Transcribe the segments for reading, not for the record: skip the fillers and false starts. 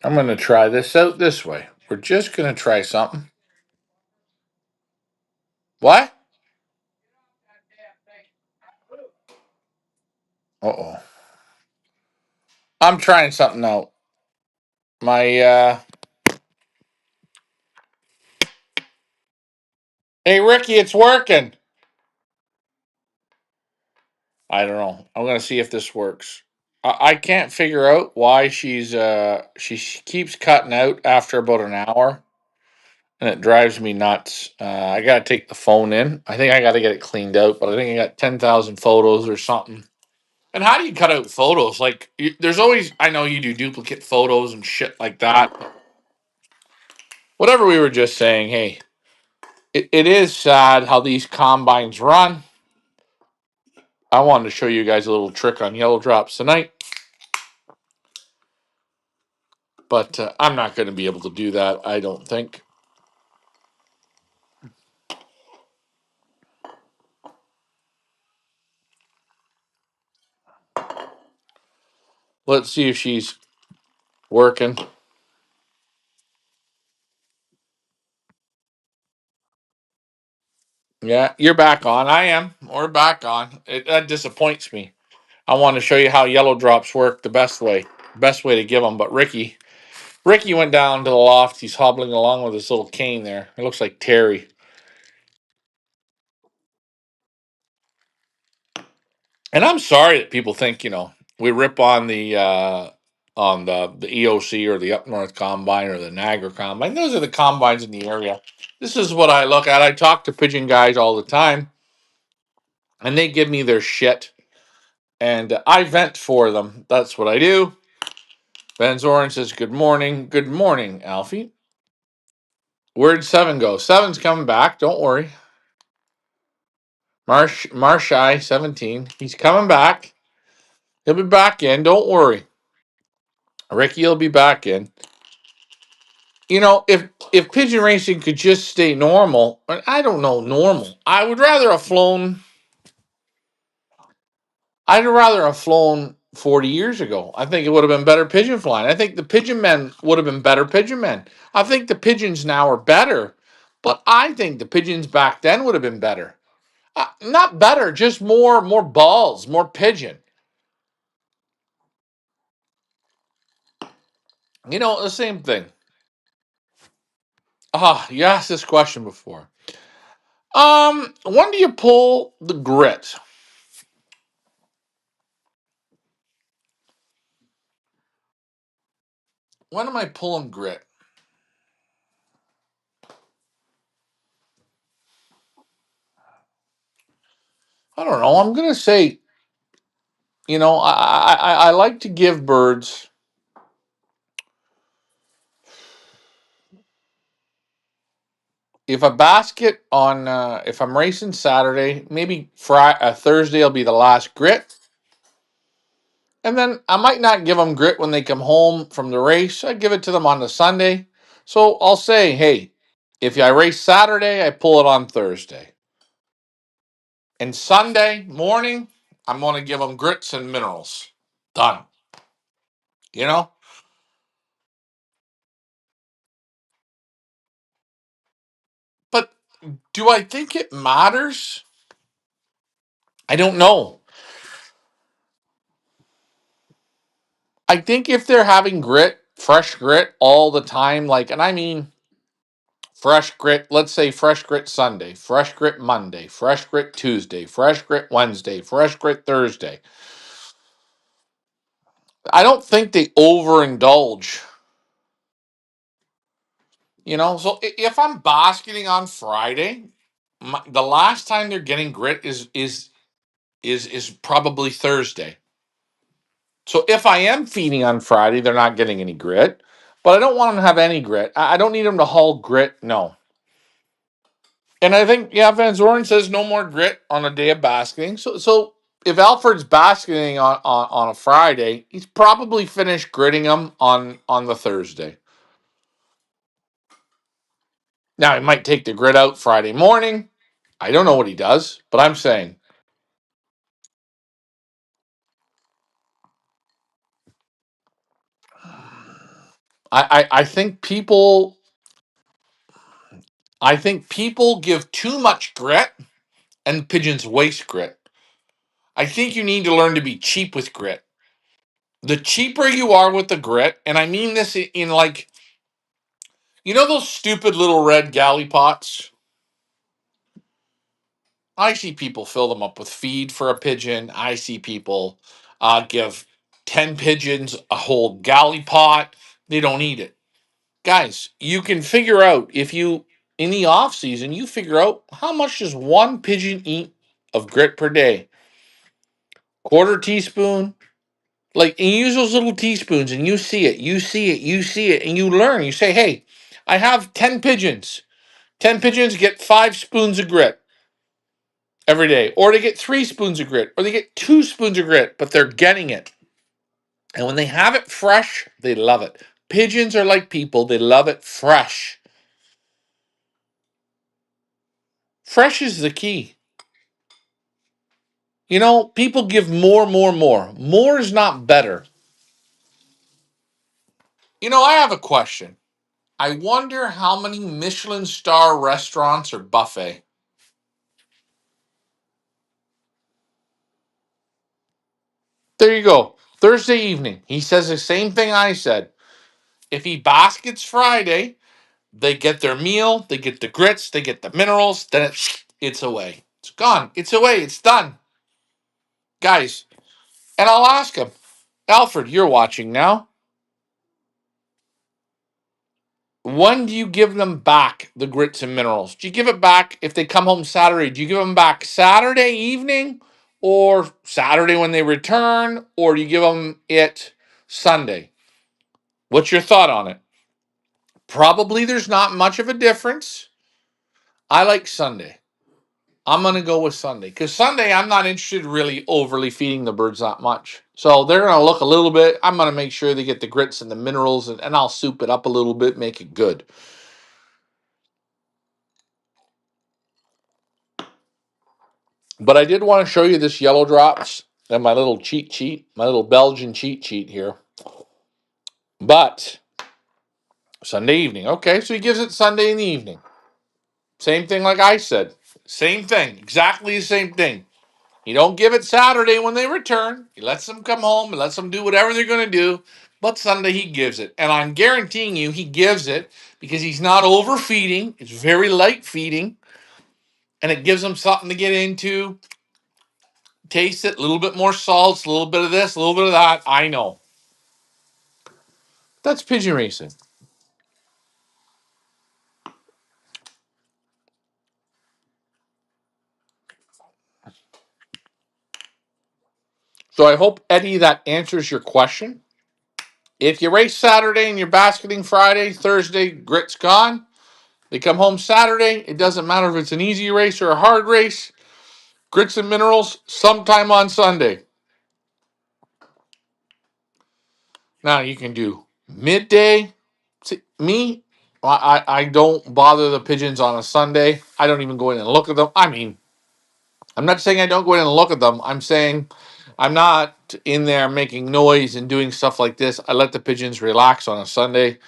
I'm going to try this out this way. We're just going to try something. What? Uh-oh. I'm trying something out. My Hey Ricky, it's working. I don't know. I'm going to see if this works. I can't figure out why she keeps cutting out after about an hour, and it drives me nuts. I got to take the phone in. I think I got to get it cleaned out, but I think I got 10,000 photos or something. And how do you cut out photos? Like, there's always, I know you do duplicate photos and shit like that. Whatever we were just saying, hey, it is sad how these combines run. I wanted to show you guys a little trick on yellow drops tonight, but I'm not going to be able to do that, I don't think. Let's see if she's working. Yeah, you're back on. I am. We're back on. That disappoints me. I want to show you how yellow drops work the best way to give them. But Ricky went down to the loft. He's hobbling along with his little cane there. It looks like Terry. And I'm sorry that people think, we rip on the EOC or the Up North Combine or the Niagara Combine. Those are the combines in the area. This is what I look at. I talk to pigeon guys all the time, and they give me their shit, and I vent for them. That's what I do. Van Zoren says, "Good morning, good morning, Alfie. Where'd Seven go? Seven's coming back. Don't worry. Marshai 17. He's coming back. He'll be back in. Don't worry. Ricky will be back in. If pigeon racing could just stay normal, I don't know normal. I'd rather have flown 40 years ago. I think it would have been better pigeon flying. I think the pigeon men would have been better pigeon men. I think the pigeons now are better, but I think the pigeons back then would have been better. Not better, just more balls, more pigeon. The same thing. You asked this question before. When do you pull the grit? When am I pulling grit? I don't know. I'm gonna say, I like to give birds. If I'm racing Saturday, maybe Thursday will be the last grit, and then I might not give them grit when they come home from the race. I give it to them on the Sunday. So I'll say, hey, if I race Saturday, I pull it on Thursday, and Sunday morning, I'm going to give them grits and minerals. Done. You know. But do I think it matters? I don't know. I think if they're having grit, fresh grit all the time, and I mean fresh grit, let's say fresh grit Sunday, fresh grit Monday, fresh grit Tuesday, fresh grit Wednesday, fresh grit Thursday. I don't think they overindulge. So if I'm basketing on Friday, the last time they're getting grit is probably Thursday. So if I am feeding on Friday, they're not getting any grit, but I don't want them to have any grit. I don't need them to haul grit. No. And I think, yeah, Van Zoren says no more grit on a day of basketing. So if Alfred's basketing on a Friday, he's probably finished gritting them on the Thursday. Now, he might take the grit out Friday morning. I don't know what he does, but I'm saying. I think people give too much grit and pigeons waste grit. I think you need to learn to be cheap with grit. The cheaper you are with the grit, and I mean this in like, those stupid little red galley pots? I see people fill them up with feed for a pigeon. I see people give 10 pigeons a whole galley pot. They don't eat it. Guys, you can figure out if you, in the off season, you figure out how much does one pigeon eat of grit per day. Quarter teaspoon. Like, and you use those little teaspoons and you see it, and you learn. You say, hey, I have 10 pigeons. 10 pigeons get 5 spoons of grit every day, or they get 3 spoons of grit, or they get 2 spoons of grit, but they're getting it. And when they have it fresh, they love it. Pigeons are like people, they love it fresh. Fresh is the key. People give more, more, more. More is not better. I have a question. I wonder how many Michelin star restaurants are buffet. There you go. Thursday evening. He says the same thing I said. If he baskets Friday, they get their meal, they get the grits, they get the minerals, then it's away. It's gone. It's away. It's done. Guys, and I'll ask him, Alfred, you're watching now. When do you give them back the grits and minerals? Do you give it back if they come home Saturday? Do you give them back Saturday evening or Saturday when they return, or do you give them it Sunday? What's your thought on it? Probably there's not much of a difference. I like Sunday. I'm going to go with Sunday because Sunday I'm not interested really overly feeding the birds that much. So they're going to look a little bit. I'm going to make sure they get the grits and the minerals, and I'll soup it up a little bit, make it good. But I did want to show you this yellow drops and my little cheat sheet, my little Belgian cheat sheet here. But Sunday evening. Okay, so he gives it Sunday in the evening. Same thing like I said. Same thing. Exactly the same thing. You don't give it Saturday when they return. He lets them come home and lets them do whatever they're going to do. But Sunday he gives it. And I'm guaranteeing you he gives it because he's not overfeeding. It's very light feeding. And it gives them something to get into. Taste it, a little bit more salts, a little bit of this, a little bit of that. I know. That's pigeon racing. So I hope, Eddie, that answers your question. If you race Saturday and you're basketing Friday, Thursday, grit's gone. They come home Saturday. It doesn't matter if it's an easy race or a hard race. Grits and minerals sometime on Sunday. Now you can do midday. See, me, I don't bother the pigeons on a Sunday. I don't even go in and look at them. I mean, I'm not saying I don't go in and look at them. I'm saying I'm not in there making noise and doing stuff like this. I let the pigeons relax on a Sunday.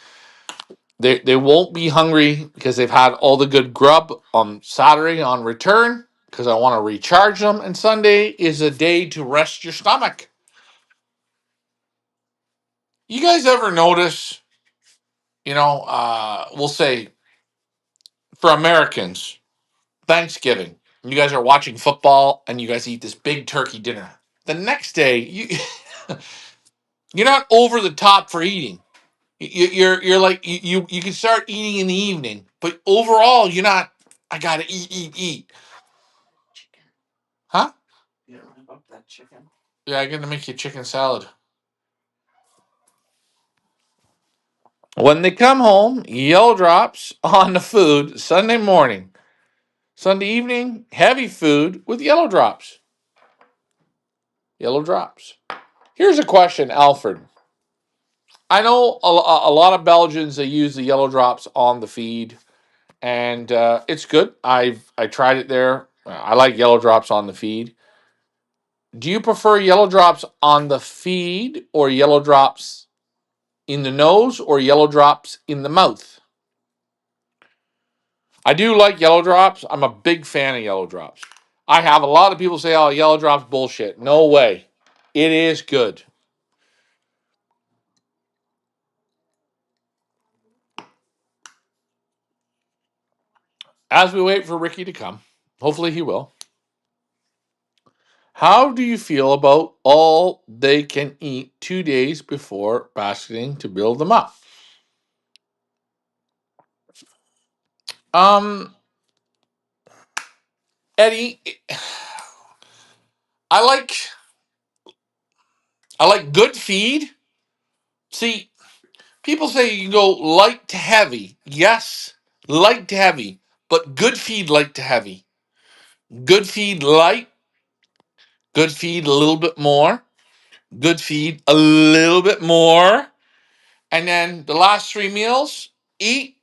They won't be hungry because they've had all the good grub on Saturday on return because I want to recharge them. And Sunday is a day to rest your stomach. You guys ever notice, we'll say for Americans, Thanksgiving, you guys are watching football and you guys eat this big turkey dinner. The next day, you're not over the top for eating. You're like you can start eating in the evening, but overall you're not. I gotta eat, huh? Yeah, I gotta make you chicken salad. When they come home, yellow drops on the food Sunday morning. Sunday evening, heavy food with yellow drops. Yellow drops. Here's a question, Alfred. I know a lot of Belgians, they use the yellow drops on the feed, and it's good. I tried it there. I like yellow drops on the feed. Do you prefer yellow drops on the feed or yellow drops in the nose or yellow drops in the mouth? I do like yellow drops. I'm a big fan of yellow drops. I have a lot of people say, oh, yellow drops bullshit. No way. It is good. As we wait for Ricky to come, hopefully he will. How do you feel about all they can eat 2 days before basketing to build them up? Um, Eddie, I like I like good feed. See, people say you can go light to heavy. Yes, light to heavy, but good feed light to heavy. Good feed light, good feed a little bit more, good feed a little bit more, and then the last 3 meals, eat